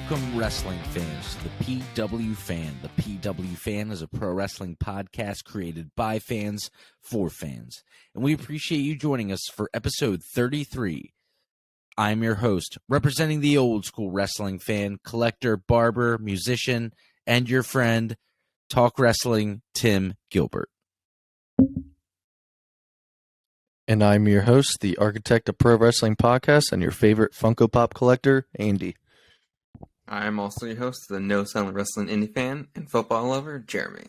Welcome, wrestling fans, to the PW Fan. The PW Fan is a pro wrestling podcast created by fans for fans, and we appreciate you joining us for episode 33. I'm your host, representing the old school wrestling fan, collector, barber, musician, and your friend, Talk Wrestling, Tim Gilbert. And I'm your host, the architect of pro wrestling podcast, and your favorite Funko Pop collector, Andy. I'm also your host, the No Sound Wrestling Indie fan and football lover, Jeremy.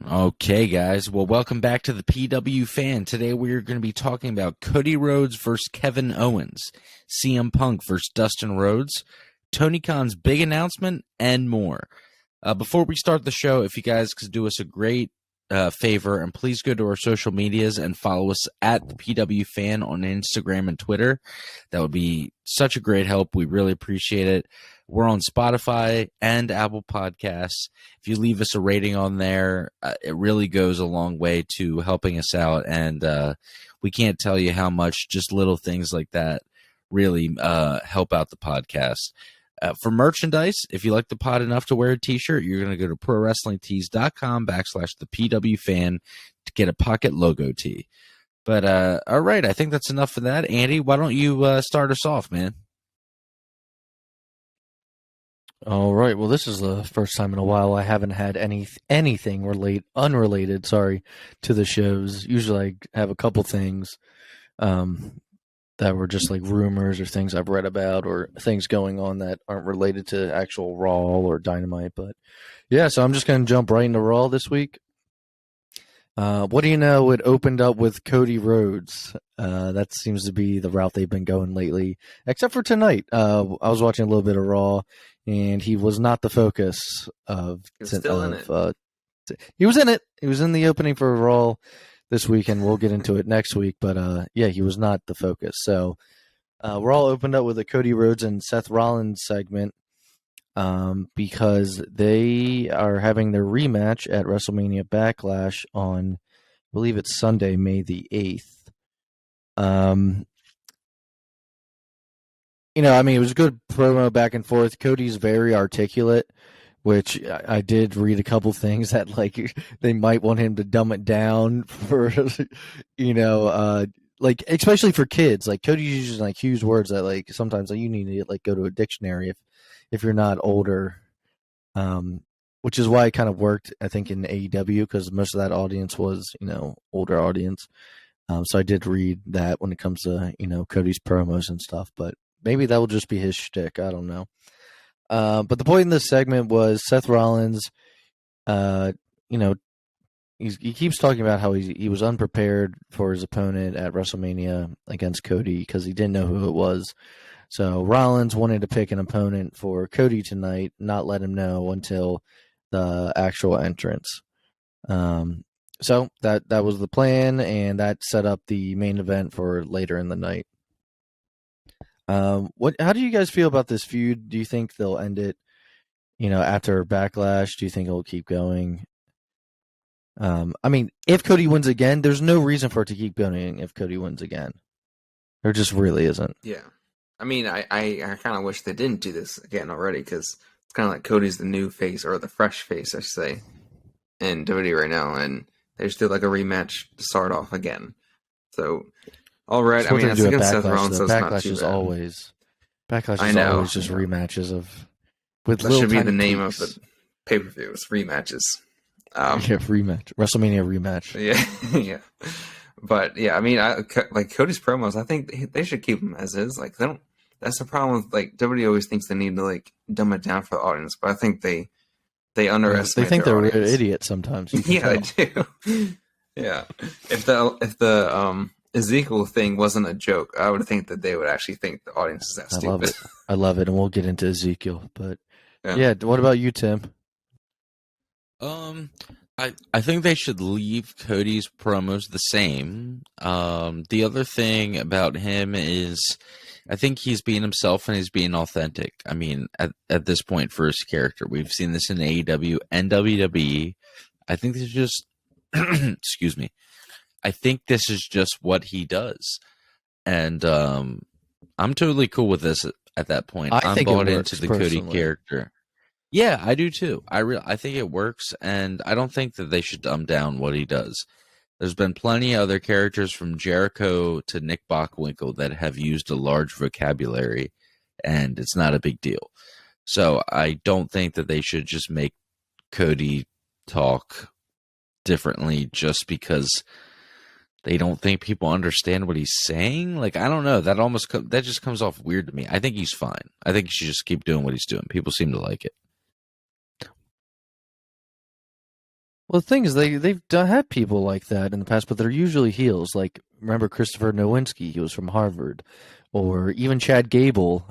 Okay, guys. Well, welcome back to the PW Fan. Today we're going to be talking about Cody Rhodes versus Kevin Owens, CM Punk versus Dustin Rhodes, Tony Khan's big announcement, and more. Before we start the show, if you guys could do us a great favor, and please go to our social medias and follow us at the PW Fan on Instagram and Twitter. That would be such a great help. We really appreciate it. We're on Spotify and Apple Podcasts. If you leave us a rating on there, it really goes a long way to helping us out. And we can't tell you how much just little things like that really help out the podcast. For merchandise, if you like the pod enough to wear a t-shirt, you're going to go to prowrestlingtees.com/the PW Fan to get a pocket logo tee. But all right, I think that's enough for that. Andy, why don't you start us off, man? All right. Well, this is the first time in a while I haven't had anything unrelated, to the shows. Usually I have a couple things that were just like rumors or things I've read about or things going on that aren't related to actual Raw or Dynamite. But yeah, so I'm just going to jump right into Raw this week. What do you know? It opened up with Cody Rhodes. That seems to be the route they've been going lately, except for tonight. I was watching a little bit of Raw, and he was not the focus of. He was still in it. He was in it. He was in the opening for Raw this week, and we'll get into it next week. But yeah, he was not the focus. So Raw opened up with a Cody Rhodes and Seth Rollins segment. Because they are having their rematch at WrestleMania Backlash on, I believe it's Sunday, May the 8th. It was a good promo back and forth. Cody's very articulate, which I did read a couple things that, like, they might want him to dumb it down for, especially for kids. Like, Cody's using, like, huge words that, like, sometimes you need to, like, go to a dictionary if you're not older, which is why it kind of worked, I think, in AEW, because most of that audience was, older audience. So I did read that when it comes to, Cody's promos and stuff, but maybe that will just be his shtick. I don't know. But the point in this segment was Seth Rollins, he keeps talking about how he was unprepared for his opponent at WrestleMania against Cody because he didn't know who it was. So Rollins wanted to pick an opponent for Cody tonight, not let him know until the actual entrance. So that was the plan, and that set up the main event for later in the night. How do you guys feel about this feud? Do you think they'll end it, after Backlash? Do you think it'll keep going? If Cody wins again, there's no reason for it to keep going if Cody wins again. There just really isn't. Yeah. I kind of wish they didn't do this again already, because it's kind of like Cody's the new face, or the fresh face, I should say, in WWE right now, and they just did like a rematch to start off again. So, all right. That's against Seth Rollins, so it's not too bad. Backlash is always just rematches with that should be the name of the pay-per-view. It's rematches. Rematch. WrestleMania rematch. Yeah, yeah. But yeah, like Cody's promos, I think they should keep them as is. Like, they don't. That's the problem with, like, WWE always thinks they need to, like, dumb it down for the audience, but I think they underestimate. They think their they're audience. idiots sometimes. Yeah, they do. Yeah, if the Ezekiel thing wasn't a joke, I would think that they would actually think the audience is that stupid. I love it, and we'll get into Ezekiel. But yeah, what about you, Tim? I think they should leave Cody's promos the same. The other thing about him is I think he's being himself and he's being authentic. At this point for his character, we've seen this in AEW and WWE. I think this is just, excuse me. I think this is just what he does. And I'm totally cool with this. at that point. I I'm think it bought works, into the Cody personally. character. Yeah, I do too. I think it works, and I don't think that they should dumb down what he does. There's been plenty of other characters from Jericho to Nick Bockwinkel that have used a large vocabulary, and it's not a big deal. So I don't think that they should just make Cody talk differently just because they don't think people understand what he's saying. Like, I don't know. That just comes off weird to me. I think he's fine. I think he should just keep doing what he's doing. People seem to like it. Well, the thing is, they've had people like that in the past, but they're usually heels. Like, remember Christopher Nowinski? He was from Harvard, or even Chad Gable.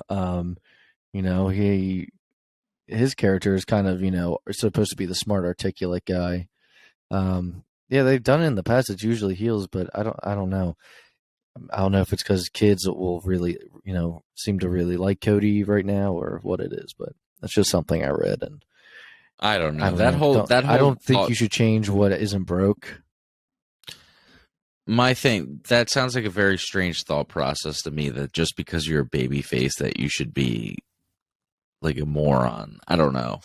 His character is kind of supposed to be the smart, articulate guy. Yeah, they've done it in the past. It's usually heels, but I don't know. I don't know if it's because kids will really seem to really like Cody right now, or what it is. But that's just something I read, and I don't know. I don't think you should change what isn't broke. My thing, that sounds like a very strange thought process to me, that just because you're a baby face that you should be like a moron. I don't know.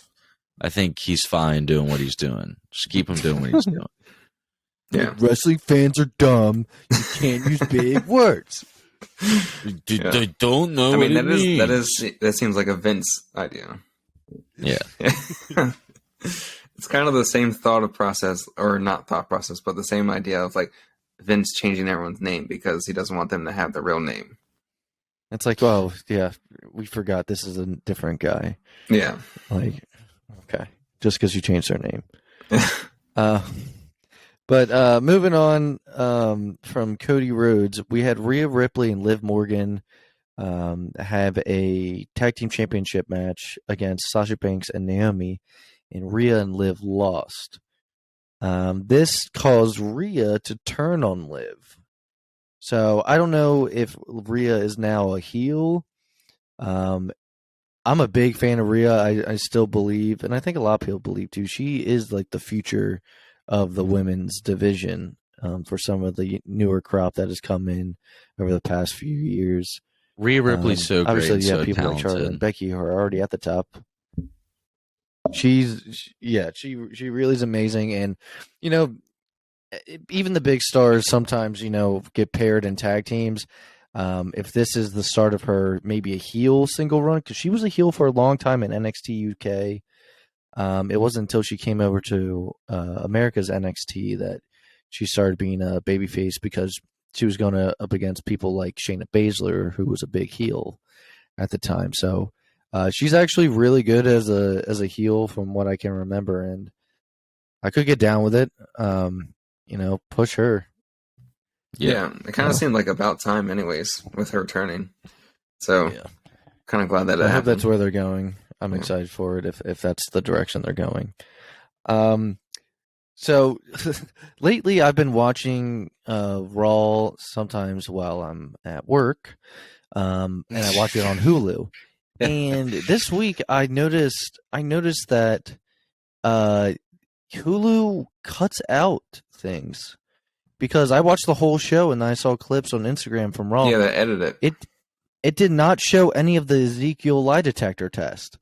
I think he's fine doing what he's doing. Just keep him doing what he's doing. Yeah. Wrestling fans are dumb. You can't use big words. They don't know what it means. That seems like a Vince idea. Yeah. It's kind of the same thought process, or not thought process, but the same idea of like Vince changing everyone's name because he doesn't want them to have the real name. It's like, oh yeah, we forgot this is a different guy. Yeah. Like, okay, just because you changed their name. But moving on from Cody Rhodes, we had Rhea Ripley and Liv Morgan have a tag team championship match against Sasha Banks and Naomi, and Rhea and Liv lost. This caused Rhea to turn on Liv. So I don't know if Rhea is now a heel. I'm a big fan of Rhea. I still believe, and I think a lot of people believe too, she is like the future of the women's division for some of the newer crop that has come in over the past few years. Rhea Ripley's so great. Obviously, so people talented. like Charlotte and Becky who are already at the top. She really is amazing, and even the big stars sometimes get paired in tag teams. If this is the start of her maybe a heel single run, because she was a heel for a long time in NXT UK. It wasn't until she came over to America's NXT that she started being a babyface, because she was going up against people like Shayna Baszler, who was a big heel at the time. So she's actually really good as a heel from what I can remember, and I could get down with it. Push her. Yeah, it kind of seemed like about time, anyways, with her turning. So, kind of glad that I hope that's where they're going. I'm excited for it if that's the direction they're going. So lately I've been watching Raw sometimes while I'm at work, and I watch it on Hulu. And this week I noticed that Hulu cuts out things, because I watched the whole show and I saw clips on Instagram from Raw. Yeah, they edited it. It did not show any of the Ezekiel lie detector test.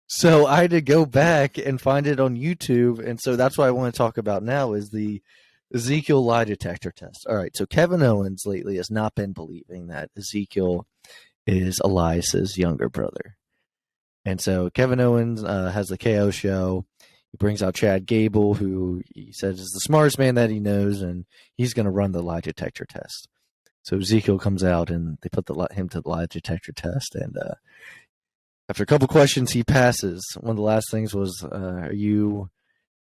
So I had to go back and find it on YouTube, and so that's what I want to talk about now is the Ezekiel lie detector test. All right, so Kevin Owens lately has not been believing that Ezekiel is Elias's younger brother. And so Kevin Owens has the KO show. He brings out Chad Gable, who he says is the smartest man that he knows, and he's going to run the lie detector test. So Ezekiel comes out, and they put him to the lie detector test, and after a couple questions, he passes. One of the last things was, are you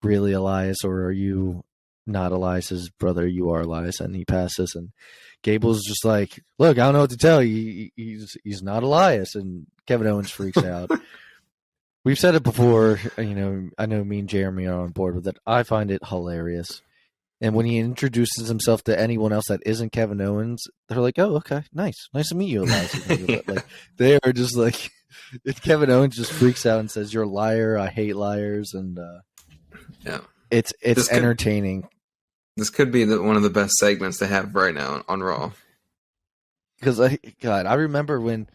really Elias, or are you not Elias's brother? You are Elias. And he passes. And Gable's just like, look, I don't know what to tell you. He's not Elias. And Kevin Owens freaks out. We've said it before. I know me and Jeremy are on board with it. I find it hilarious. And when he introduces himself to anyone else that isn't Kevin Owens, they're like, oh, okay, nice to meet you, Elias. Like, they are just like... Kevin Owens just freaks out and says, "You're a liar. I hate liars," and it's entertaining. This could be one of the best segments to have right now on Raw. Because I remember when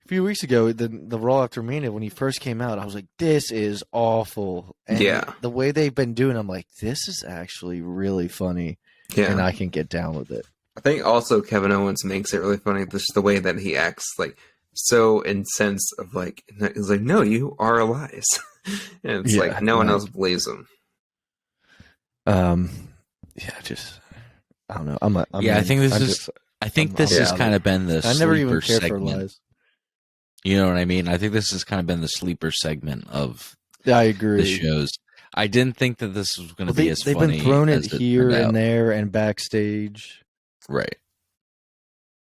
few weeks ago, the Raw after Mania, when he first came out, I was like, "This is awful." And Yeah. the way they've been doing, I'm like, "This is actually really funny," Yeah. and I can get down with it. I think also Kevin Owens makes it really funny, just the way that he acts, like so incensed of like he's like, "No, you are Elias," and it's like no one else believes him. Yeah, just I don't know. I think this has kind of been the I never sleeper even cared segment. for Elias. You know what I mean? I think this has kind of been the sleeper segment of I agree. the shows. I didn't think that this was going to be as they've funny. They've been throwing it here and and there and backstage. Right.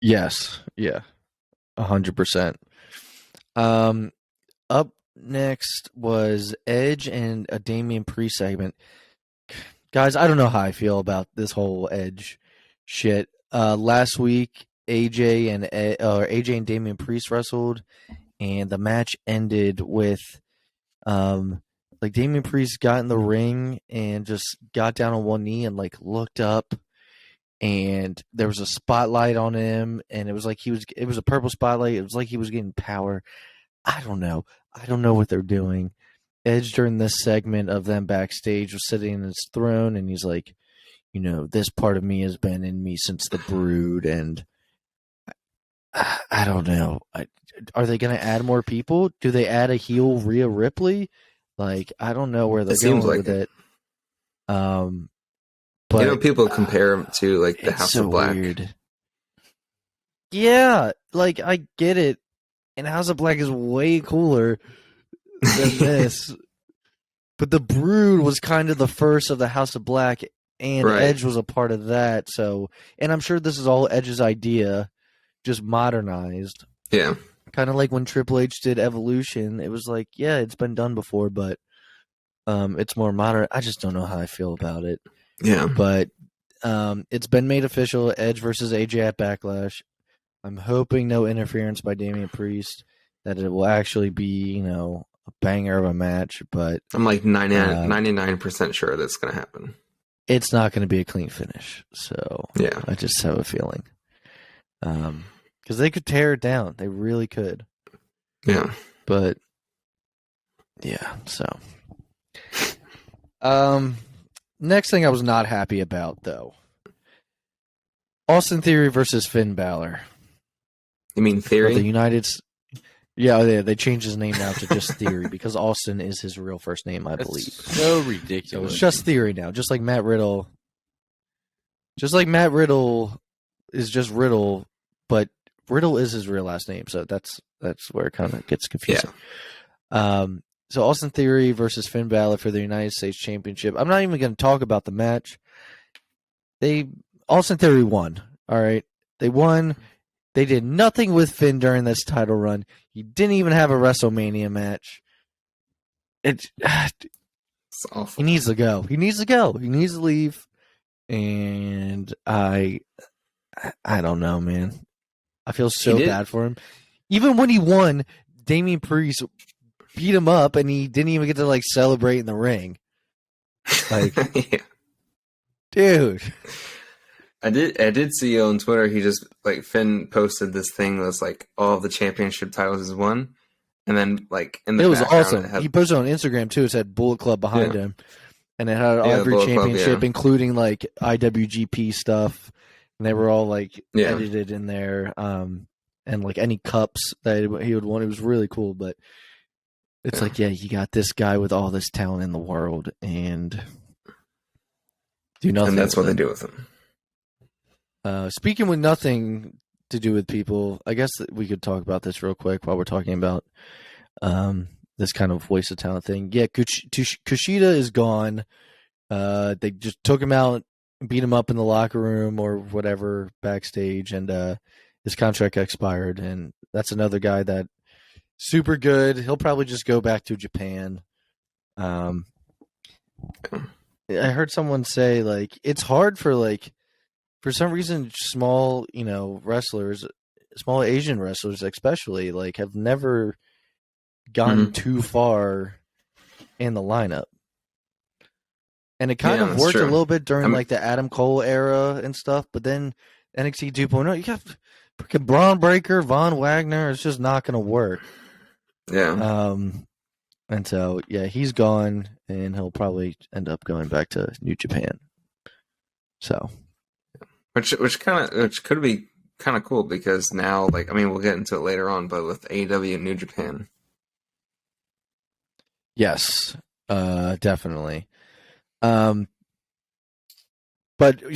Yes. Yeah. 100%. Up next was Edge and a Damian Priest segment. Guys, I don't know how I feel about this whole Edge shit. Last week, AJ and Damian Priest wrestled, and the match ended with like Damian Priest got in the ring and just got down on one knee and like looked up, and there was a spotlight on him, and it was like it was a purple spotlight. It was like he was getting power. I don't know what they're doing. Edge during this segment of them backstage was sitting in his throne, and he's like, you know, this part of me has been in me since the Brood, and I don't know. Are they going to add more people? Do they add a heel Rhea Ripley? Like, I don't know where they're going with it. But you know, people compare him to like the House of Black. Weird. Yeah, like I get it, and House of Black is way cooler than this. But the Brood was kind of the first of the House of Black, and Right. Edge was a part of that. So, and I'm sure this is all Edge's idea, just modernized. Yeah. Kind of like when Triple H did Evolution. It was like, yeah, it's been done before, but it's more modern. I just don't know how I feel about it. Yeah. But it's been made official, Edge versus AJ at Backlash. I'm hoping no interference by Damian Priest, that it will actually be, you know, a banger of a match, but I'm like 99% sure that's going to happen. It's not going to be a clean finish. So yeah, I just have a feeling. Because they could tear it down. They really could. Yeah. But, yeah, so. Next thing I was not happy about, though. Austin Theory versus Finn Balor. You mean Theory? The United... Yeah, they changed his name now to just Theory because Austin is his real first name, I believe. So ridiculous. So it's just Theory now, just like Matt Riddle. Just like Matt Riddle is just Riddle, but Riddle is his real last name, so that's where it kind of gets confusing. Yeah. So Austin Theory versus Finn Balor for the United States Championship. I'm not even going to talk about the match. Austin Theory won. All right, they won. They did nothing with Finn during this title run. He didn't even have a WrestleMania match. It's awful. He needs to go. He needs to leave. And I don't know, man. I feel so bad for him. Even when he won, Damian Priest beat him up, and he didn't even get to like celebrate in the ring. Like, yeah. Dude. I did see on Twitter, he just, like, Finn posted this thing that's, like, all the championship titles he's won. And then, like, in the it was awesome. He posted on Instagram, too. It said Bullet Club behind him. And it had every championship, including, like, IWGP stuff. And they were all, like, edited in there. And, like, any cups that he would want. It was really cool. But it's like, you got this guy with all this talent in the world. And do nothing. And that's what they do with him. Speaking with nothing to do with people, I guess that we could talk about this real quick while we're talking about this kind of waste of talent thing. Yeah, Kushida is gone. They just took him out, beat him up in the locker room or whatever backstage, and his contract expired. And that's another guy that super good. He'll probably just go back to Japan. I heard someone say, like, it's hard for, like, for some reason, small, wrestlers, small Asian wrestlers especially, like, have never gotten too far in the lineup. And it kind of worked a little bit during, like, the Adam Cole era and stuff, but then NXT 2.0, you got Freaking Braun Breaker, Von Wagner, it's just not going to work. Yeah. And so, yeah, he's gone, and he'll probably end up going back to New Japan. So, Which could be kind of cool because now, like, I mean, we'll get into it later on, but with AEW and New Japan. yes, definitely. But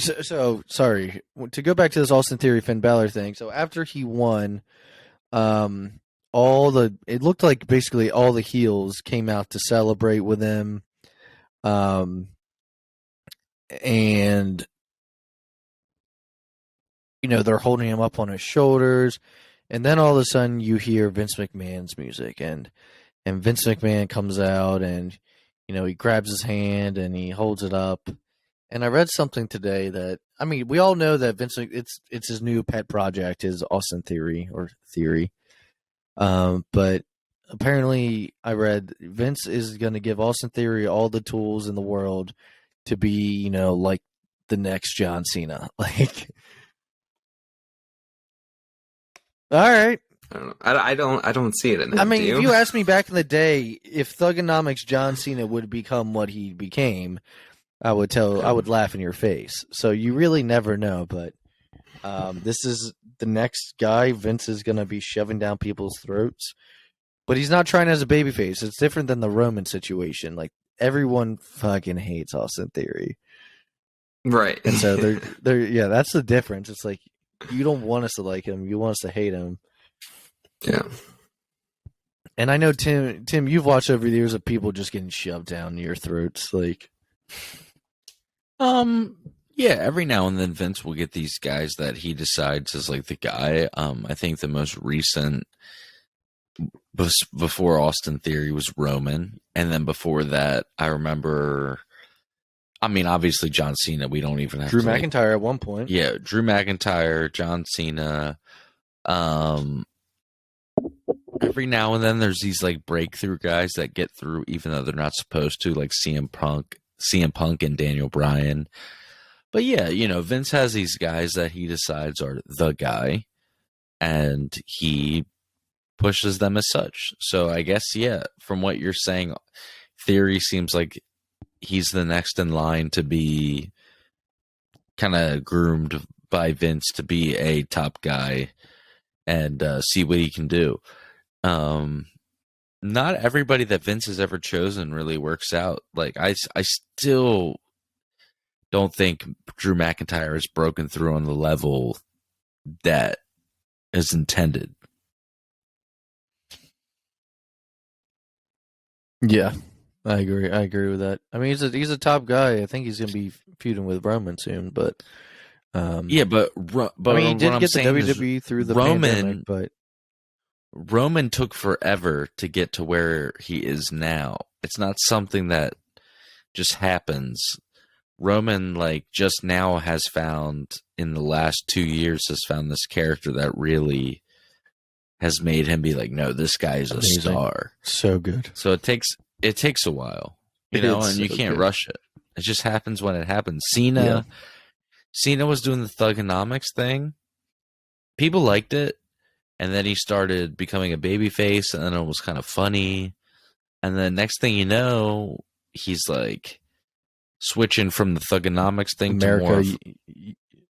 so sorry to go back to this Austin Theory Finn Balor thing. So after he won, it looked like basically all the heels came out to celebrate with him, and they're holding him up on his shoulders, and then all of a sudden you hear Vince McMahon's music, and Vince McMahon comes out, and he grabs his hand and he holds it up. And I read something today that, I mean, we all know that Vince, it's his new pet project, his Austin Theory. But apparently I read Vince is going to give Austin Theory all the tools in the world to be, like the next John Cena. Like, all right. I don't see it in him. I mean, if you asked me back in the day if Thugonomics John Cena would become what he became, I would laugh in your face. So you really never know, but this is the next guy Vince is going to be shoving down people's throats. But he's not trying as a babyface. It's different than the Roman situation. Like, everyone fucking hates Austin Theory. Right. And so they're that's the difference. It's like, you don't want us to like him, you want us to hate him. Yeah. And I know Tim, you've watched over the years of people just getting shoved down your throats, like. Yeah, every now and then Vince will get these guys that he decides is like the guy. I think the most recent before Austin Theory was Roman, and then before that, I remember. I mean, obviously John Cena. We don't even have Drew to, McIntyre at one point. Yeah, Drew McIntyre, John Cena. Every now and then there's these like breakthrough guys that get through, even though they're not supposed to, like CM Punk and Daniel Bryan. But yeah, Vince has these guys that he decides are the guy, and he pushes them as such. So I guess, yeah, from what you're saying, Theory seems like he's the next in line to be kind of groomed by Vince to be a top guy and see what he can do. Not everybody that Vince has ever chosen really works out. Like, I still don't think Drew McIntyre has broken through on the level that is intended. Yeah, I agree. I agree with that. I mean, he's a top guy. I think he's going to be feuding with Roman soon, but yeah, but I mean, he did get the WWE through the pandemic, but Roman took forever to get to where he is now. It's not something that just happens. Roman, like, just now has found, in the last 2 years, has found this character that really has made him be like, no, this guy is a star. So good. So it takes a while, and you can't rush it. It just happens when it happens. Cena was doing the Thugonomics thing. People liked it. And then he started becoming a babyface, and then it was kind of funny. And then next thing you know, he's like switching from the Thugonomics thing to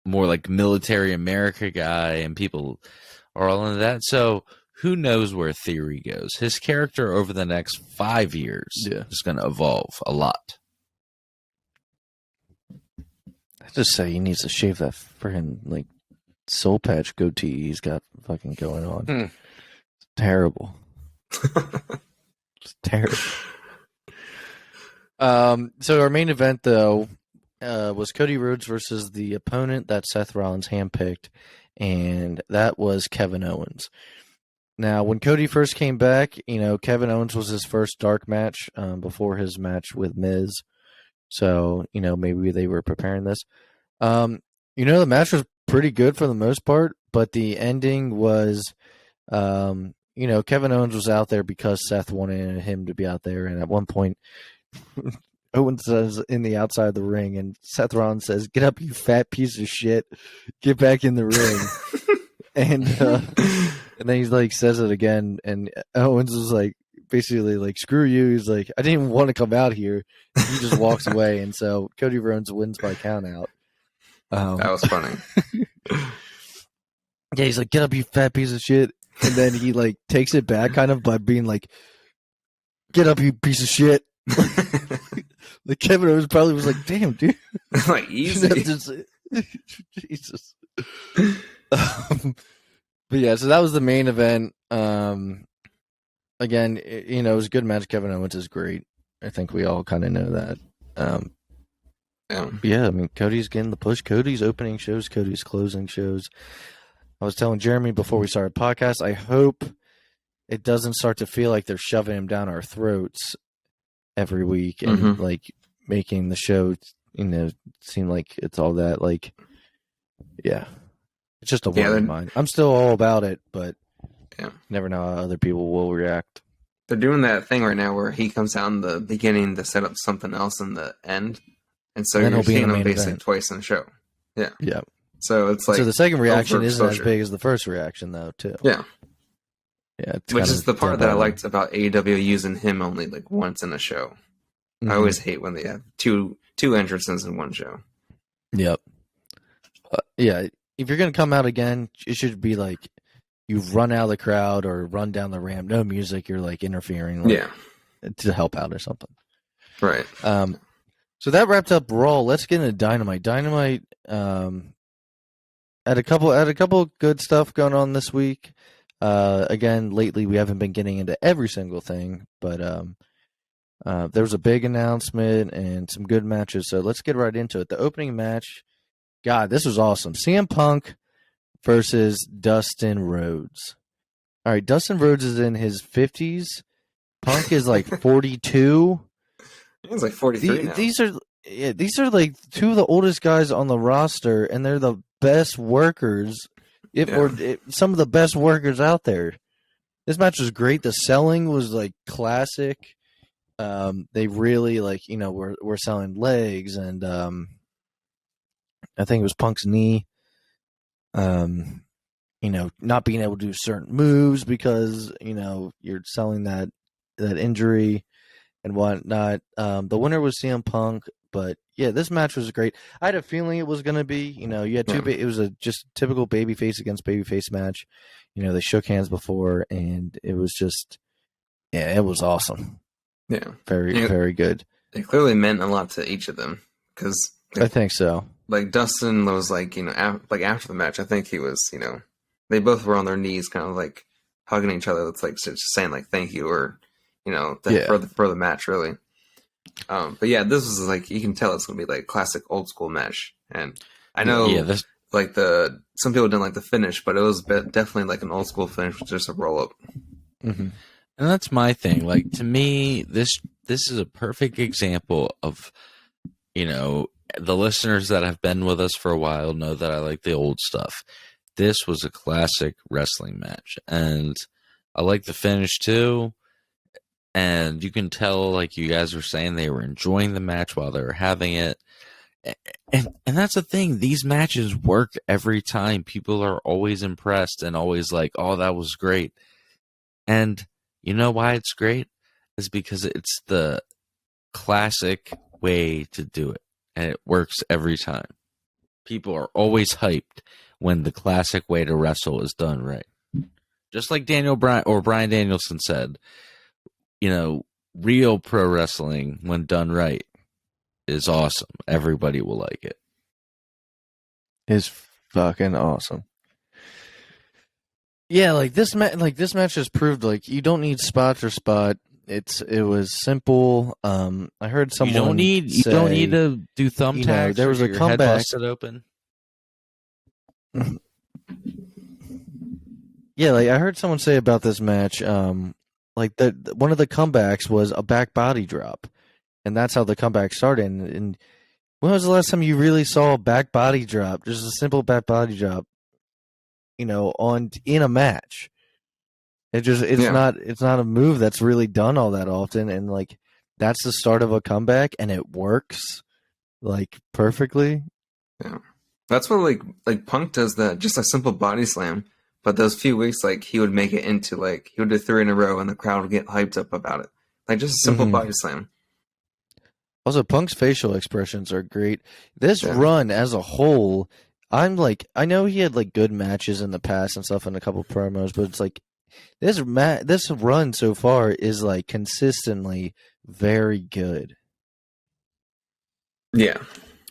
more like military America guy, and people are all into that. So who knows where Theory goes? His character over the next 5 years is going to evolve a lot. I just say he needs to shave that freaking like soul patch goatee he's got fucking going on. It's terrible. It's terrible. So our main event though was Cody Rhodes versus the opponent that Seth Rollins handpicked, and that was Kevin Owens. Now, when Cody first came back, Kevin Owens was his first dark match before his match with Miz. So, maybe they were preparing this. The match was pretty good for the most part, but the ending was, Kevin Owens was out there because Seth wanted him to be out there. And at one point, Owens says in the outside of the ring, and Seth Rollins says, "Get up, you fat piece of shit. Get back in the ring." and then he's like says it again, and Owens is like basically like screw you. He's like I didn't even want to come out here. He just walks away, and so Cody Rhodes wins by count out. That was funny. Yeah, he's like, get up, you fat piece of shit. And then he like takes it back kind of by being like, get up, you piece of shit. Like Kevin Owens probably was like, damn, dude. Like, easy. Jesus. But yeah, so that was the main event. Again, it was a good match. Kevin Owens is great. I think we all kind of know that. Yeah, I mean, Cody's getting the push. Cody's opening shows. Cody's closing shows. I was telling Jeremy before we started the podcast, I hope it doesn't start to feel like they're shoving him down our throats every week and like making the show, seem like it's all that. Like, yeah, it's just a worry of mine. I'm still all about it, but you never know how other people will react. They're doing that thing right now where he comes out in the beginning to set up something else in the end, and so you're seeing him basically twice in the show. Yeah, yeah. So it's like the second reaction isn't as big as the first reaction, though, too. Yeah. Yeah. Which is the part that I liked about AEW using him only like once in a show. I always hate when they have two entrances in one show. Yep. Yeah. If you're going to come out again, it should be like you've run out of the crowd or run down the ramp. No music. You're like interfering. To help out or something. Right. So that wrapped up Raw. Let's get into Dynamite. Dynamite, had a couple good stuff going on this week. Again, lately we haven't been getting into every single thing, but there was a big announcement and some good matches. So let's get right into it. The opening match, God, this was awesome. CM Punk versus Dustin Rhodes. All right, Dustin Rhodes is in his 50s. Punk is like 42. He's like 43 now. These are like two of the oldest guys on the roster, and they're the best workers, some of the best workers out there. This match was great. The selling was like classic. They really were selling legs, and I think it was Punk's knee. Not being able to do certain moves because you're selling that injury and whatnot. The winner was CM Punk. But yeah, this match was great. I had a feeling it was going to be, you had it was a just typical babyface against babyface match. They shook hands before, and it was just, it was awesome. Yeah. Very, very good. It clearly meant a lot to each of them because I think so. Like Dustin was like, after the match, I think he was, they both were on their knees kind of like hugging each other. It's like just saying like, thank you or, for the match really. But yeah, this was like you can tell it's gonna be like classic old school match, and I know some people didn't like the finish, but it was definitely like an old school finish with just a roll up. And that's my thing. Like to me, this is a perfect example of the listeners that have been with us for a while know that I like the old stuff. This was a classic wrestling match, and I like the finish too. And you can tell, like you guys were saying, they were enjoying the match while they were having it. And that's the thing. These matches work every time. People are always impressed and always like, oh, that was great. And you know why it's great? Is because it's the classic way to do it. And it works every time. People are always hyped when the classic way to wrestle is done right. Just like Bryan Danielson said, real pro wrestling, when done right, is awesome. Everybody will like it. It's fucking awesome. Yeah, this match has proved like you don't need spot for spot. It was simple. I heard someone you don't need to do thumbtacks. There was a comeback. Head busted open. Yeah, I heard someone say about this match. One of the comebacks was a back body drop, and that's how the comeback started. And when was the last time you really saw a back body drop? Just a simple back body drop, in a match. It's not a move that's really done all that often, and that's the start of a comeback, and it works perfectly. Yeah, that's what like Punk does that. Just a simple body slam, But those few weeks, like, he would make it into, like, he would do 3 in a row and the crowd would get hyped up about it. Like, just a simple body slam. Also, Punk's facial expressions are great. This Yeah. run as a whole, I know he had like good matches in the past and stuff and a couple promos, but it's like this run so far is like consistently very good. Yeah.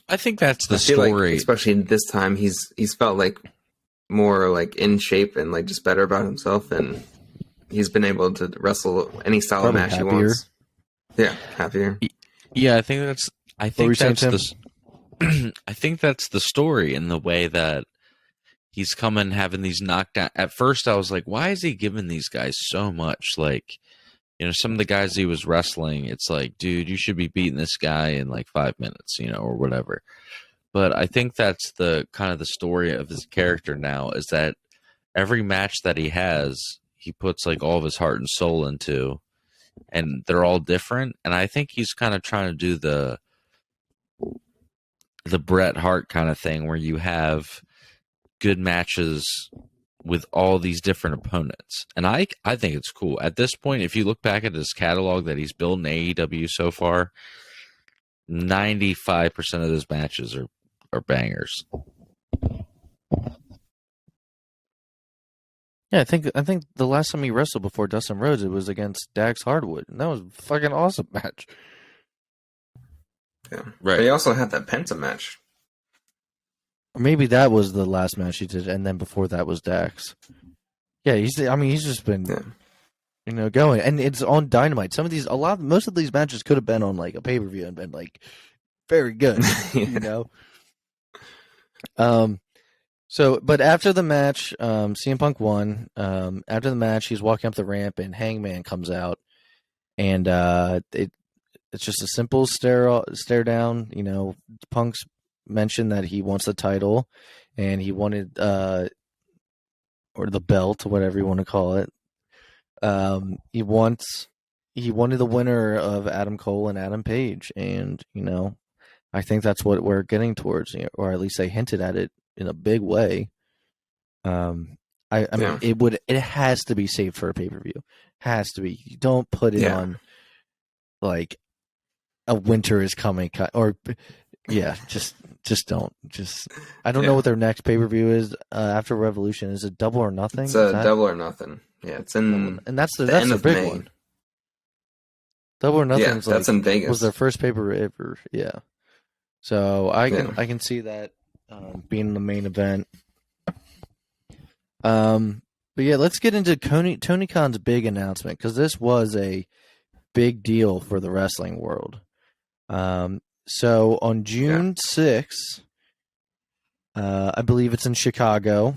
I think that's the I feel story. like, especially this time, he's felt like more like in shape and like just better about himself, and he's been able to wrestle any style Probably of match happier. he wants. Yeah, happier. Yeah, I think that's What were you saying, Tim? I think that's the story in the way that he's coming having these knockdown. At first, I was like, why is he giving these guys so much? Like, you know, some of the guys he was wrestling, it's like, dude, you should be beating this guy in like 5 minutes, you know, or whatever. But I think that's the kind of the story of his character now, is that every match that he has, he puts like all of his heart and soul into, and they're all different. And I think he's kind of trying to do the Bret Hart kind of thing, where you have good matches with all these different opponents. And I think it's cool. At this point, if you look back at his catalog that he's built in AEW so far, 95% of those matches are bangers. Yeah, I think the last time he wrestled before Dustin Rhodes, it was against Dax Hardwood, and that was a fucking awesome match. Yeah. Right. But he also had that Penta match. Or maybe that was the last match he did, and then before that was Dax. Yeah, he's just been, you know, going, and it's on Dynamite. Most of these matches could have been on like a pay-per-view and been like very good, you know. So, but after the match, CM Punk won. After the match, he's walking up the ramp, and Hangman comes out, and it's just a simple stare down. You know, Punk's mentioned that he wants the title, and he wanted or the belt, whatever you want to call it. He wanted the winner of Adam Cole and Adam Page, and you know, I think that's what we're getting towards, or at least they hinted at it in a big way. I mean, it has to be saved for a pay-per-view. Has to be. You don't put it on like a winter is coming, or just don't. I don't know what their next pay-per-view is after Revolution. Is it Double or Nothing? It's Double or Nothing. Yeah, it's in and that's the end of big May. one. Double or Nothing. Yeah, that's in Vegas. Was their first pay-per-view ever? Yeah. So I can see that being the main event. But yeah, let's get into Tony Khan's big announcement, because this was a big deal for the wrestling world. So on June 6th, I believe it's in Chicago,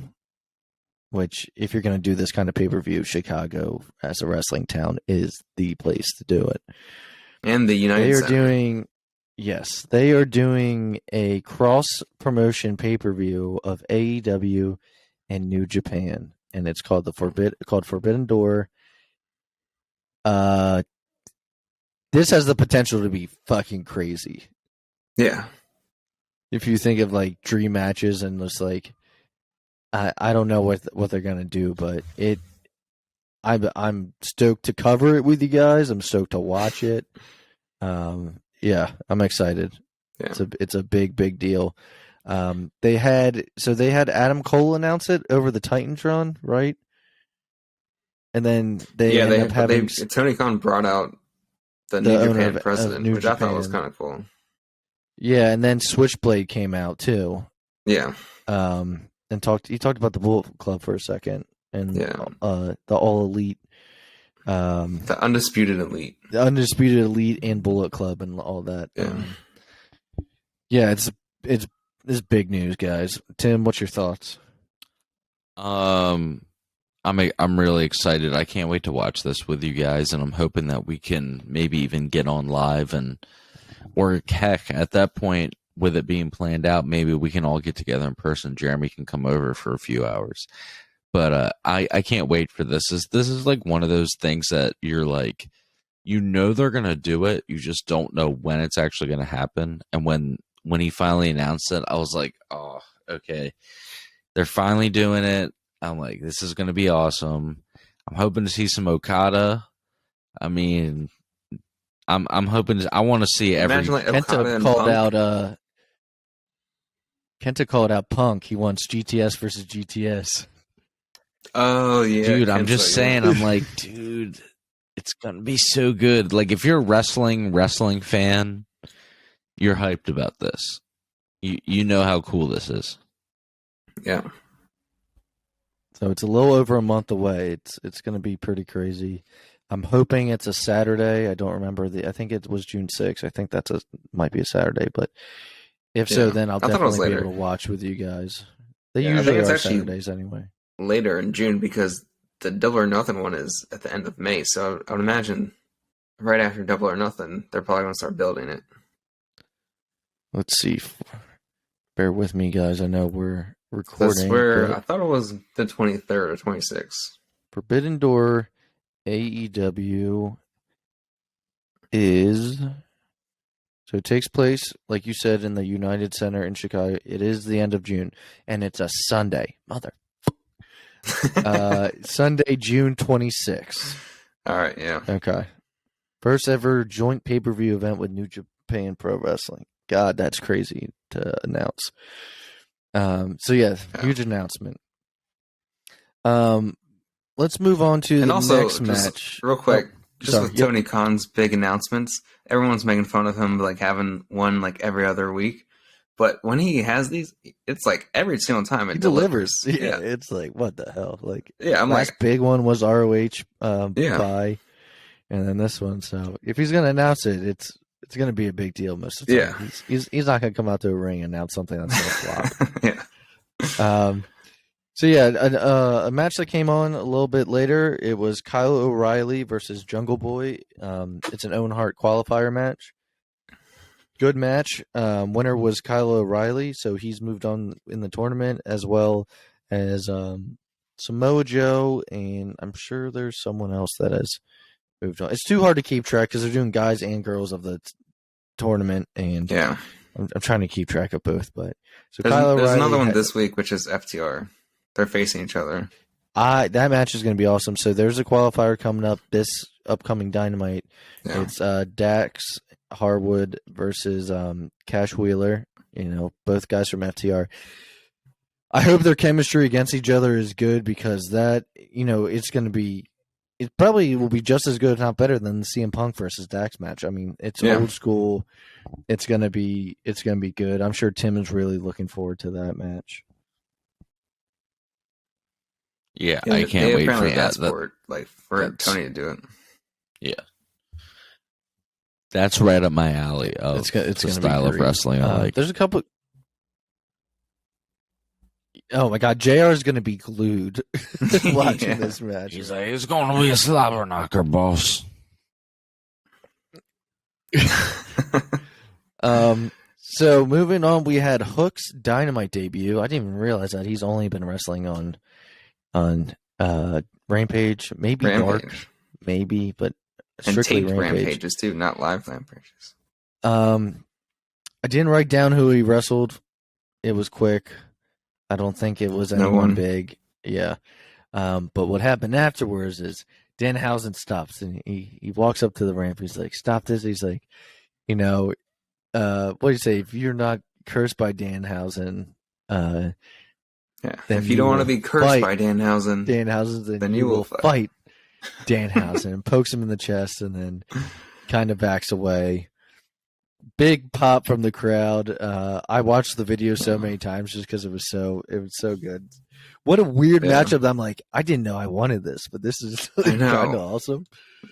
which if you're going to do this kind of pay-per-view, Chicago as a wrestling town is the place to do it. And the United Center. They are doing a cross-promotion pay-per-view of AEW and New Japan, and it's called Forbidden Door. This has the potential to be fucking crazy. Yeah. If you think of like dream matches and just like, I don't know what they're gonna do, but I'm stoked to cover it with you guys. I'm stoked to watch it. Yeah, I'm excited. Yeah. It's a big deal. They had Adam Cole announce it over the Titantron, right? And then Tony Khan brought out the New Japan president, which I thought was kind of cool. Yeah, and then Switchblade came out too. Yeah. And he talked about the Bullet Club for a second, and the All Elite, the Undisputed Elite, and Bullet Club, and all that. Yeah, it's big news, guys. Tim, what's your thoughts? I'm really excited. I can't wait to watch this with you guys, and I'm hoping that we can maybe even get on live, or heck, at that point, with it being planned out, maybe we can all get together in person. Jeremy can come over for a few hours. But I can't wait for this. This is like one of those things that you're like, you know they're gonna do it, you just don't know when it's actually gonna happen. And when he finally announced it, I was like, oh, okay, they're finally doing it. I'm like, this is going to be awesome. I'm hoping to see some Okada. I mean, I'm hoping I want to see every. Imagine like Okada and Punk. Kenta called out Punk. He wants GTS versus GTS. Oh yeah, dude. I'm Kenta, just saying. I'm like, dude, it's gonna be so good. Like, if you're a wrestling fan, you're hyped about this. You know how cool this is. Yeah. So it's a little over a month away. It's going to be pretty crazy. I'm hoping it's a Saturday. I don't remember I think it was June 6th. I think might be a Saturday, but if so, then I'll definitely be able to watch with you guys. They usually are Saturdays anyway. Later in June, because the Double or Nothing one is at the end of May. So I would imagine right after Double or Nothing, they're probably going to start building it. Let's see. Bear with me, guys. I know we're recording. I thought it was the 23rd or 26th. Forbidden Door AEW is... So it takes place, like you said, in the United Center in Chicago. It is the end of June, and it's a Sunday. Sunday, June 26th. All right, yeah. Okay. First ever joint pay-per-view event with New Japan Pro Wrestling. God, that's crazy to announce. Huge announcement. Let's move on to the next match. Real quick, with Tony Khan's big announcements, everyone's making fun of him like having one like every other week. But when he has these, it's like every single time it delivers. Yeah, it's like, what the hell? Like, last big one was ROH bye, and then this one. So if he's going to announce it, it's going to be a big deal most of the time. Yeah. He's not going to come out to a ring and announce something that's going to flop. A match that came on a little bit later, it was Kyle O'Reilly versus Jungle Boy. It's an Owen Hart qualifier match. Good match. Winner was Kyle O'Reilly, so he's moved on in the tournament, as well as Samoa Joe, and I'm sure there's someone else that has moved on. It's too hard to keep track because they're doing guys and girls of the tournament, and I'm trying to keep track of both. But so there's another one this week, which is FTR. They're facing each other. That match is going to be awesome. So there's a qualifier coming up this upcoming Dynamite. Yeah. It's Dax Harwood versus Cash Wheeler. Both guys from FTR. I hope their chemistry against each other is good, because that, it's going to be. It probably will be just as good, if not better, than the CM Punk versus Dax match. I mean, it's old school. It's gonna be good. I'm sure Tim is really looking forward to that match. Yeah, I can't wait for that. For Tony to do it. Yeah, that's right up my alley. It's the style of wrestling I like. There's a couple. Oh my God, JR is going to be glued watching this match. He's like, it's going to be a slobber knocker, boss. So moving on, we had Hook's Dynamite debut. I didn't even realize that he's only been wrestling on Rampage, maybe Dark, maybe, but strictly and taped Rampages too, not live Rampages. I didn't write down who he wrestled. It was quick. I don't think it was anyone big. Yeah. But what happened afterwards is Danhausen stops and he walks up to the ramp. He's like, stop this. He's like, what do you say? If you're not cursed by Danhausen, then if you don't want to be cursed by Danhausen, then you will fight Danhausen. And pokes him in the chest and then kind of backs away. Big pop from the crowd. I watched the video so many times just because it was so good. What a weird matchup. I'm like, I didn't know I wanted this, but this is kind of awesome.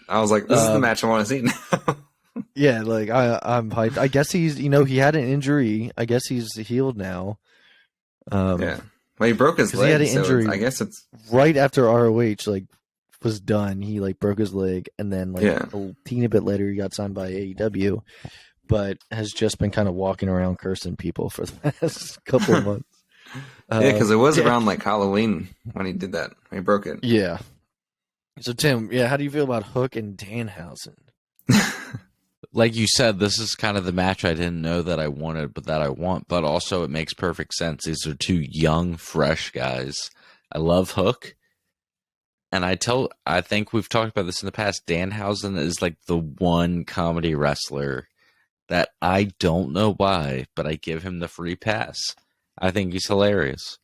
I was like, this is the match I want to see now. Yeah, like I'm hyped. I guess he's, he had an injury. I guess he's healed now. Well, he broke his leg. He had an injury. I guess it's right after ROH was done. He broke his leg, and then a teeny bit later, he got signed by AEW. But has just been kind of walking around cursing people for the past couple of months. Because it was around Halloween when he did that. He broke it. Yeah. So Tim, how do you feel about Hook and Danhausen? Like you said, this is kind of the match I didn't know that I wanted, but that I want. But also, it makes perfect sense. These are two young, fresh guys. I love Hook. And I think we've talked about this in the past. Danhausen is like the one comedy wrestler that I don't know why, but I give him the free pass. I think he's hilarious.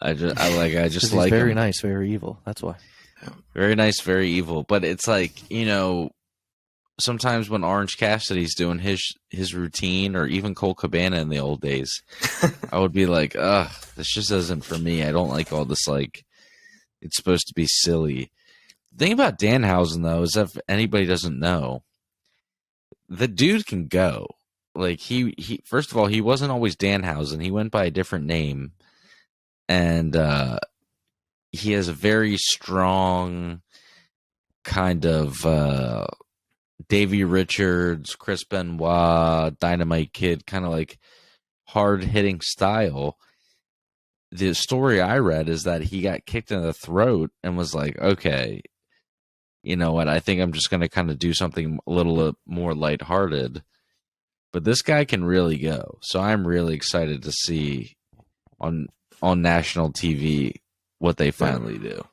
I just He's like very him. nice, very evil. That's why. Very nice, very evil. But it's like, sometimes when Orange Cassidy's doing his routine, or even Cole Cabana in the old days, I would be like, ugh, this just isn't for me. I don't like all this, like, it's supposed to be silly. The thing about Danhausen, though, is if anybody doesn't know, the dude can go. Like, he first of all, he wasn't always Danhausen. He went by a different name. And he has a very strong kind of Davey Richards, Chris Benoit, Dynamite Kid, kind of like hard-hitting style. The story I read is that he got kicked in the throat and was like, okay, you know what, I think I'm just going to kind of do something a little more lighthearted. But this guy can really go. So I'm really excited to see on national TV what they finally do.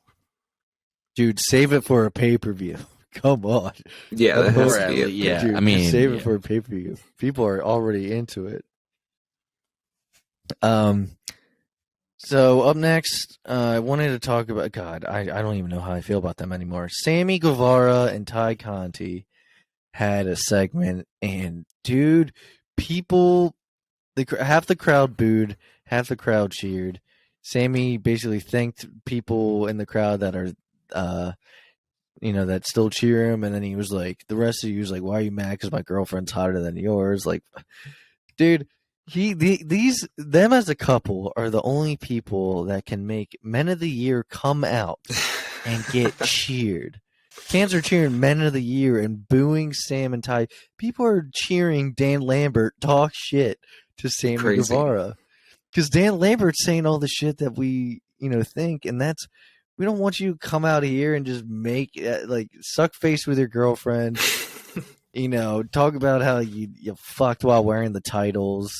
Dude, save it for a pay-per-view. Come on. Yeah, that has to be it. Yeah, Dude, I mean, save it for a pay-per-view. People are already into it. So up next, I wanted to talk about, God, I don't even know how I feel about them anymore. Sammy Guevara and Ty Conti had a segment, and dude, people, half the crowd booed, half the crowd cheered. Sammy basically thanked people in the crowd that are, that still cheer him, and then he was like, the rest of you was like, why are you mad? Because my girlfriend's hotter than yours. Like, dude, them as a couple are the only people that can make Men of the Year come out and get cheered. Fans are cheering Men of the Year and booing Sam and Ty. People are cheering Dan Lambert talk shit to Sammy Guevara. Because Dan Lambert's saying all the shit that we, think, and we don't want you to come out here and just make, suck face with your girlfriend, talk about how you fucked while wearing the titles.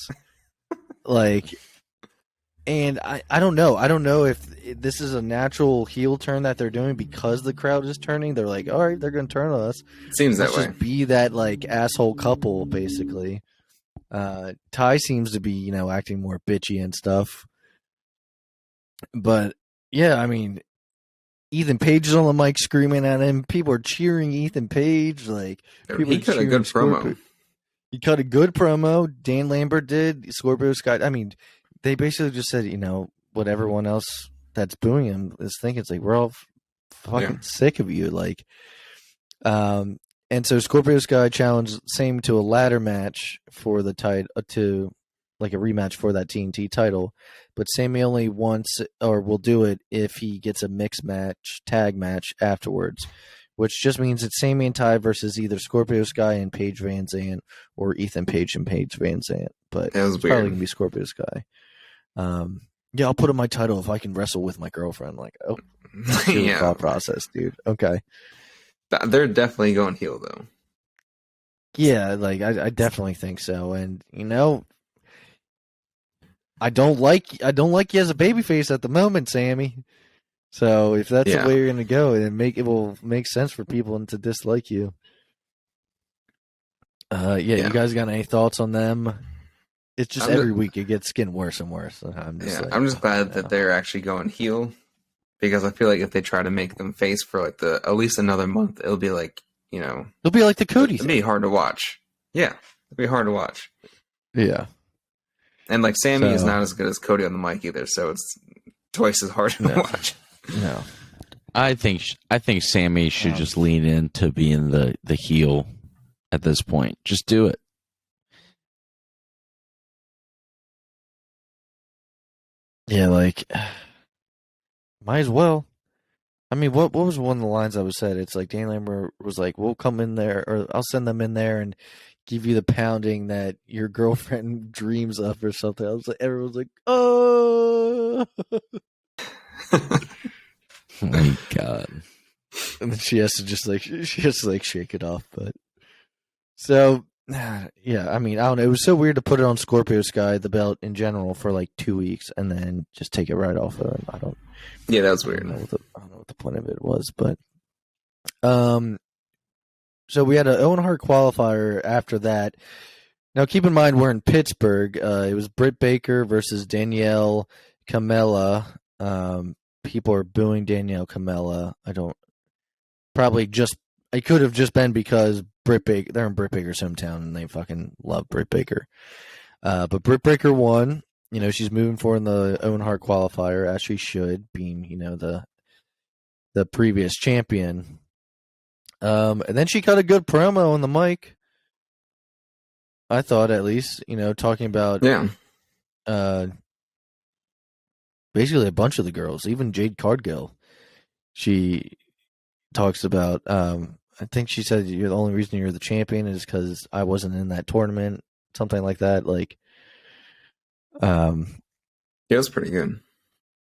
And I don't know. I don't know if this is a natural heel turn that they're doing because the crowd is turning. They're like, all right, they're going to turn on us. Seems that way. Let's just be that, asshole couple, basically. Ty seems to be, acting more bitchy and stuff. But, yeah, I mean, Ethan Page is on the mic screaming at him. People are cheering Ethan Page. He cut a good promo. He cut a good promo. Dan Lambert did. Scorpio Sky. I mean, they basically just said, what everyone else that's booing him is thinking. It's like, we're all fucking sick of you. And so Scorpio Sky challenged Sam to a ladder match for the title, to a rematch for that TNT title. But Sammy only wants, or will do it if he gets a mixed match, tag match afterwards, which just means it's Sammy and Ty versus either Scorpio Sky and Paige Van Zandt or Ethan Page and Paige Van Zandt. But it's probably going to be Scorpio Sky. Yeah, I'll put in my title if I can wrestle with my girlfriend. Thought process, dude. Okay. They're definitely going heel, though. Yeah, I definitely think so. And, I don't like you as a babyface at the moment, Sammy. So if that's the way you're gonna go, then it will make sense for people to dislike you. You guys got any thoughts on them? It's just every week it gets getting worse and worse. I'm just glad that they're actually going heel, because I feel like if they try to make them face for at least another month, it'll be like, it'll be like the Cody. It'll be hard to watch. Yeah, it'll be hard to watch. Yeah. And Sammy is not as good as Cody on the mic either, so it's twice as hard to watch. No, I think Sammy should just lean into being the heel at this point. Just do it. Yeah, might as well. I mean, what was one of the lines that was said? It's like Dan Lambert was like, "We'll come in there, or I'll send them in there and give you the pounding that your girlfriend dreams of," or something. I was like, everyone's like, "Oh." Oh my God. And then she has to just shake it off. But so Yeah, I mean, I don't know. It was so weird to put it on Scorpio Sky, the belt in general, for like 2 weeks, and then just take it right off of him. Yeah, that was I weird. don't know what the point of it was, but so we had an Owen Hart qualifier after that. Now, keep in mind we're in Pittsburgh. It was Britt Baker versus Danielle Camella. People are booing Danielle Camella. It could have just been because Britt Baker. They're in Britt Baker's hometown and they fucking love Britt Baker. But Britt Baker won. You know, she's moving forward in the Owen Hart qualifier as she should, being the previous champion. And then she cut a good promo on the mic. I thought, at least, talking about basically a bunch of the girls, even Jade Cargill. She talks about. I think she said the only reason you're the champion is because I wasn't in that tournament, something like that. Like, it was pretty good.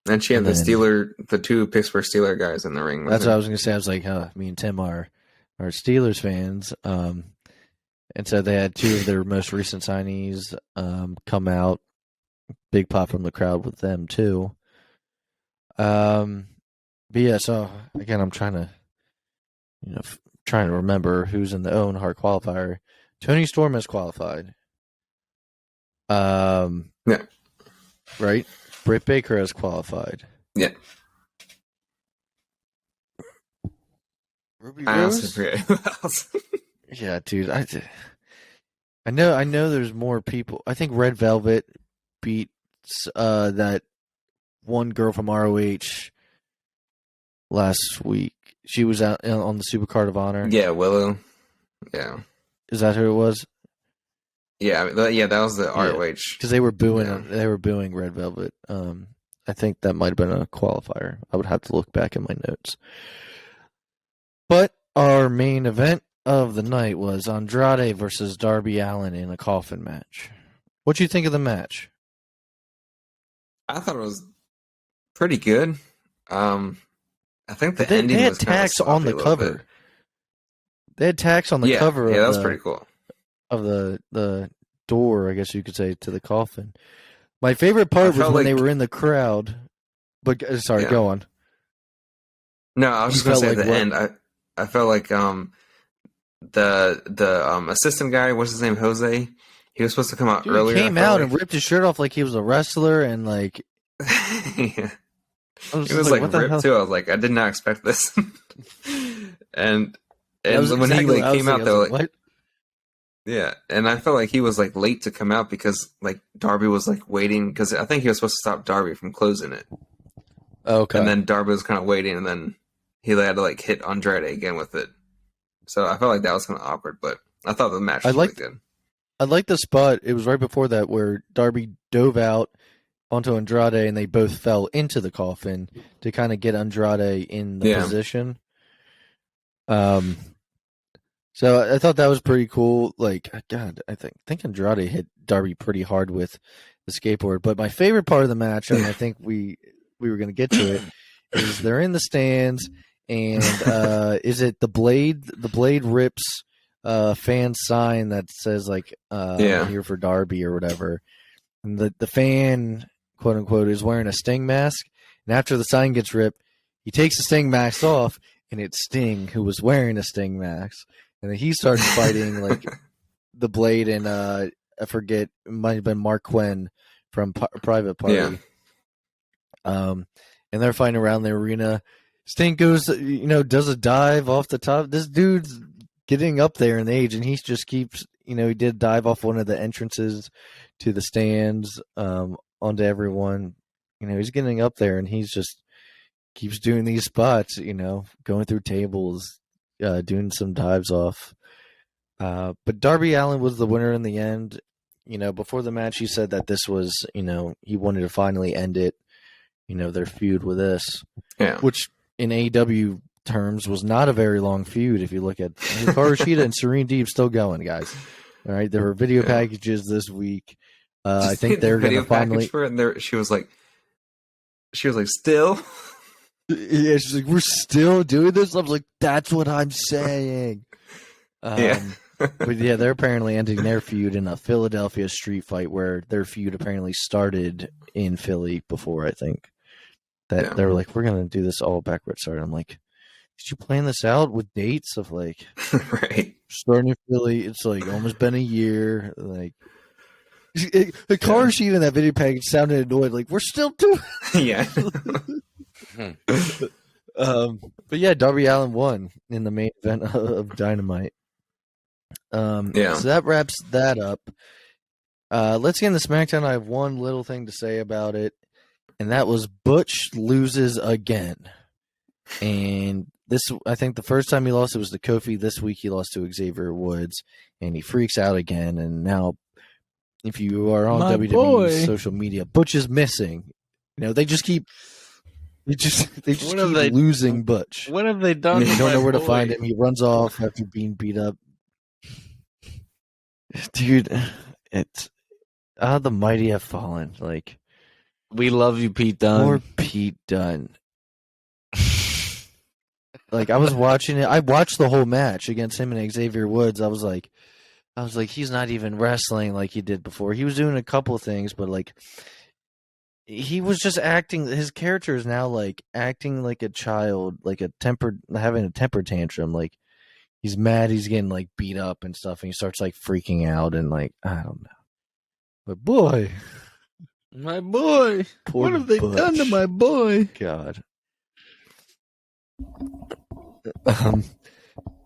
And she had the two Pittsburgh Steeler guys in the ring. That's what I was going to say. I was like, me and Tim are Steelers fans. And so they had two of their most recent signees come out. Big pop from the crowd with them, too. But yeah, so again, I'm trying to remember who's in the Owen Hart qualifier. Tony Storm has qualified. Yeah. Right? Britt Baker has qualified. Yeah. Ruby Rose? Yeah, dude. I know there's more people. I think Red Velvet beat that one girl from ROH last week. She was out on the Supercard of Honor. Yeah, Willow. Yeah. Is that who it was? Yeah, that was the ROH. Because they were booing. Yeah. They were booing Red Velvet. I think that might have been a qualifier. I would have to look back in my notes. But our main event of the night was Andrade versus Darby Allin in a coffin match. What'd you think of the match? I thought it was pretty good. I think the ending they had was tags on the cover. Bit. They had tags on the cover. Yeah, that was pretty cool. Of the door, I guess you could say, to the coffin. My favorite part was when they were in the crowd. But sorry, go on. No, I was just going to say at the end. I felt like the assistant guy, what's his name, Jose? He was supposed to come out earlier. He came out and ripped his shirt off like he was a wrestler and like. Yeah. It was like ripped too. I was like, I did not expect this. and when he came out, though, what? Yeah, and I felt like he was like late to come out because like Darby was like waiting because I think he was supposed to stop Darby from closing it. Okay. And then Darby was kind of waiting, and then he had to like hit Andrade again with it. So I felt like that was kind of awkward, but I thought the match was really good. I liked the spot. It was right before that where Darby dove out onto Andrade, and they both fell into the coffin to kind of get Andrade in the position. So I thought that was pretty cool. Like, God, I think Andrade hit Darby pretty hard with the skateboard. But my favorite part of the match, and I think we were going to get to it, is they're in the stands, and is it the Blade? The Blade rips fan sign that says like I'm here for Darby or whatever. And the fan, quote unquote, is wearing a Sting mask. And after the sign gets ripped, he takes the Sting mask off, and it's Sting who was wearing a Sting mask. And then he started fighting like the Blade and I forget, it might have been Mark Quinn from Private Party. Yeah. And they're fighting around the arena. Sting goes, does a dive off the top. This dude's getting up there in age, and he just keeps, he did dive off one of the entrances to the stands onto everyone. He's getting up there, and he's just keeps doing these spots, going through tables, doing some dives off. But Darby Allin was the winner in the end. Before the match, he said that this was, he wanted to finally end it, their feud with this. Yeah. Which in AEW terms was not a very long feud. If you look at Hikaru Shida and Serene Deeb still going, guys. All right. There were video packages this week. I think they're going to finally. For it and she was like, still? Yeah, she's like, we're still doing this? I was like, that's what I'm saying. Yeah. But yeah, they're apparently ending their feud in a Philadelphia street fight where their feud apparently started in Philly before, I think. That they were like, we're going to do this all backwards. Sorry. I'm like, did you plan this out with dates of like Right. starting in Philly? It's like almost been a year. Like, the car sheet in that video package sounded annoyed. Like, we're still doing Yeah. But yeah, Darby Allin won in the main event of Dynamite. So that wraps that up. Let's get into SmackDown. I have one little thing to say about it, and that was Butch loses again. And this, I think the first time he lost, it was to Kofi. This week he lost to Xavier Woods, and he freaks out again. And now, if you are on WWE's social media, Butch is missing. You know, they just keep losing Butch. What have they done? You don't know where to find him. He runs off after being beat up. Dude, it's the mighty have fallen. Like, we love you, Pete Dunne. Poor Pete Dunne. Like, I was watching it. I watched the whole match against him and Xavier Woods. I was like, he's not even wrestling like he did before. He was doing a couple of things, but like, he was just acting. His character is now like acting like a child, like having a temper tantrum. Like, he's mad, he's getting like beat up and stuff, and he starts like freaking out and like, I don't know. But boy, my boy, what have they done to my boy? God.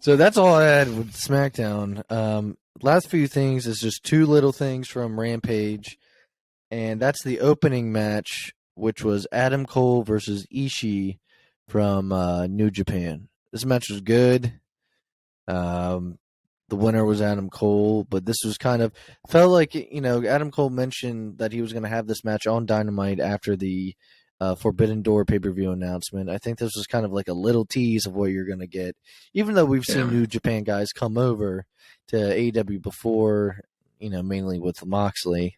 So that's all I had with SmackDown. Last few things is just two little things from Rampage, and that's the opening match, which was Adam Cole versus Ishii from New Japan. This match was good. The winner was Adam Cole, but this was kind of felt like, you know, Adam Cole mentioned that he was going to have this match on Dynamite after the Forbidden Door pay-per-view announcement. I think this was kind of like a little tease of what you're going to get, even though we've seen New Japan guys come over to AEW before, you know, mainly with Moxley.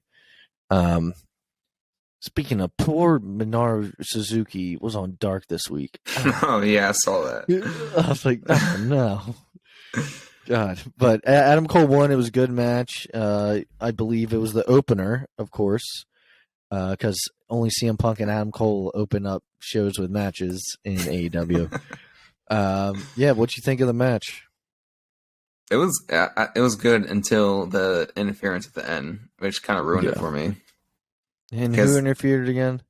Speaking of, poor Minoru Suzuki was on Dark this week. Oh, yeah, I saw that. I was like, oh, no. God. But Adam Cole won. It was a good match. I believe it was the opener, of course, because only CM Punk and Adam Cole open up shows with matches in AEW. Yeah, what'd you think of the match? It was good until the interference at the end, which kind of ruined it for me. And who interfered again?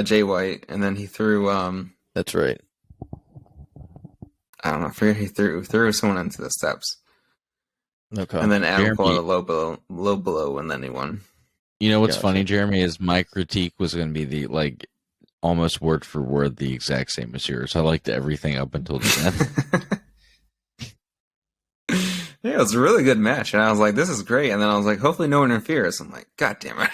Jay White, and then he threw. That's right. I don't know. I forget he threw someone into the steps. Okay. And then Adam called a low blow, and then he won. You know what's funny, Jeremy, is my critique was going to be the almost word for word the exact same as yours. I liked everything up until the end. Yeah, it was a really good match, and I was like, "This is great." And then I was like, "Hopefully, no one interferes." I'm like, "God damn it!"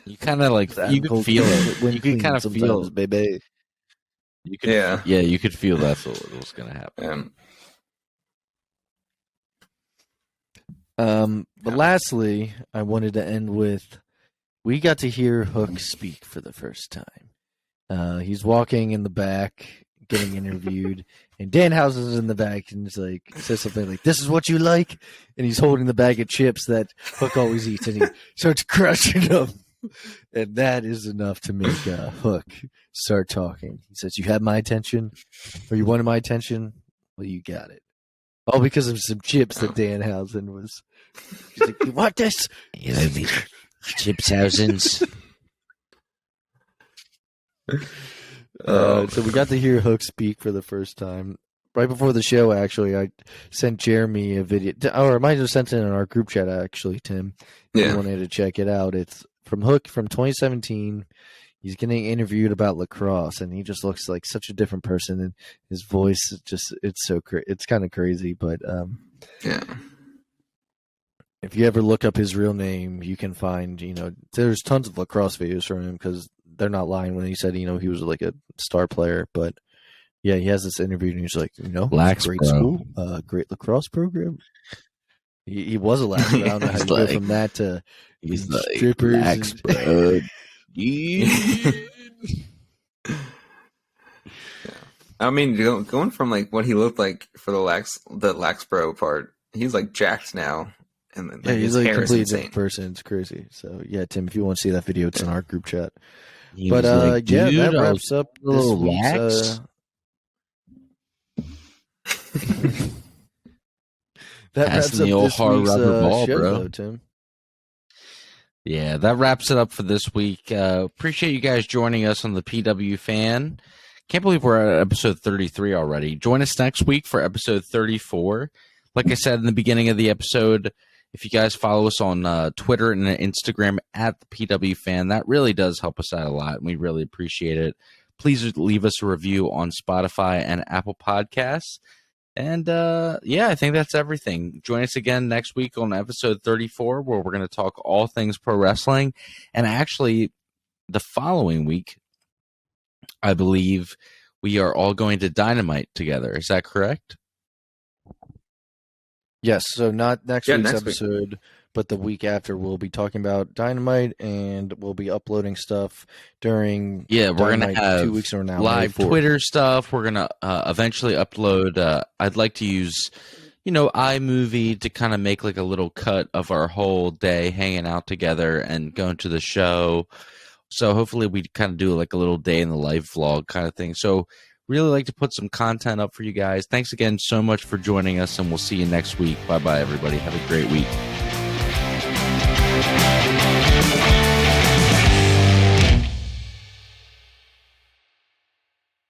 You kind of you could feel it. You could kind of feel, baby. You could, you could feel that's what was going to happen. But lastly, I wanted to end with, we got to hear Hook speak for the first time. He's walking in the back, getting interviewed, and Danhausen's in the back, and he's like, says something like, "This is what you like," and he's holding the bag of chips that Hook always eats, and he starts crushing them, and that is enough to make Hook start talking. He says, "You have my attention, or you wanted my attention? Well, you got it." All because of some chips that Danhausen was. He's like, "You want this? You know these Chipshausens." So we got to hear Hook speak for the first time. Right before the show, actually, I sent Jeremy a video. Or I might have sent it in our group chat, actually, Tim. If you wanted to check it out. It's from Hook from 2017. He's getting interviewed about lacrosse, and he just looks like such a different person. And his voice, it's kind of crazy. But if you ever look up his real name, you can find, there's tons of lacrosse videos from him, because they're not lying when he said, he was like a star player. But yeah, he has this interview, and he's like, great school, great lacrosse program. He was a lax, but I don't know how you go from that to he's strippers. Lax, bro. I mean, going from what he looked like for the lax bro part he's like jacked now, and Yeah, his he's like a hair is completely insane. different person. It's crazy. So yeah, Tim, if you want to see that video, it's in our group chat. He But was like, yeah, dude, that I wraps was up a this little week's. lax. That wraps Passing the up old this hard week's rubber ball, show, bro. though, Tim. Yeah, that wraps it up for this week. Appreciate you guys joining us on the PW Fan. Can't believe we're at episode 33 already. Join us next week for episode 34. Like I said in the beginning of the episode, if you guys follow us on Twitter and Instagram at the PW Fan, that really does help us out a lot, and we really appreciate it. Please leave us a review on Spotify and Apple Podcasts. And yeah, I think that's everything. Join us again next week on episode 34, where we're going to talk all things pro wrestling. And actually, the following week, I believe we are all going to Dynamite together. Is that correct? Yes, so not next Yeah, week's next week. episode, but the week after, we'll be talking about Dynamite, and we'll be uploading stuff during Yeah, we're going Dynamite to have 2 weeks from now, live May 4th. Twitter stuff. We're going to eventually upload. I'd like to use, iMovie to kind of make like a little cut of our whole day hanging out together and going to the show. So hopefully we kind of do like a little day in the life vlog kind of thing. So really like to put some content up for you guys. Thanks again so much for joining us, and we'll see you next week. Bye-bye, everybody. Have a great week.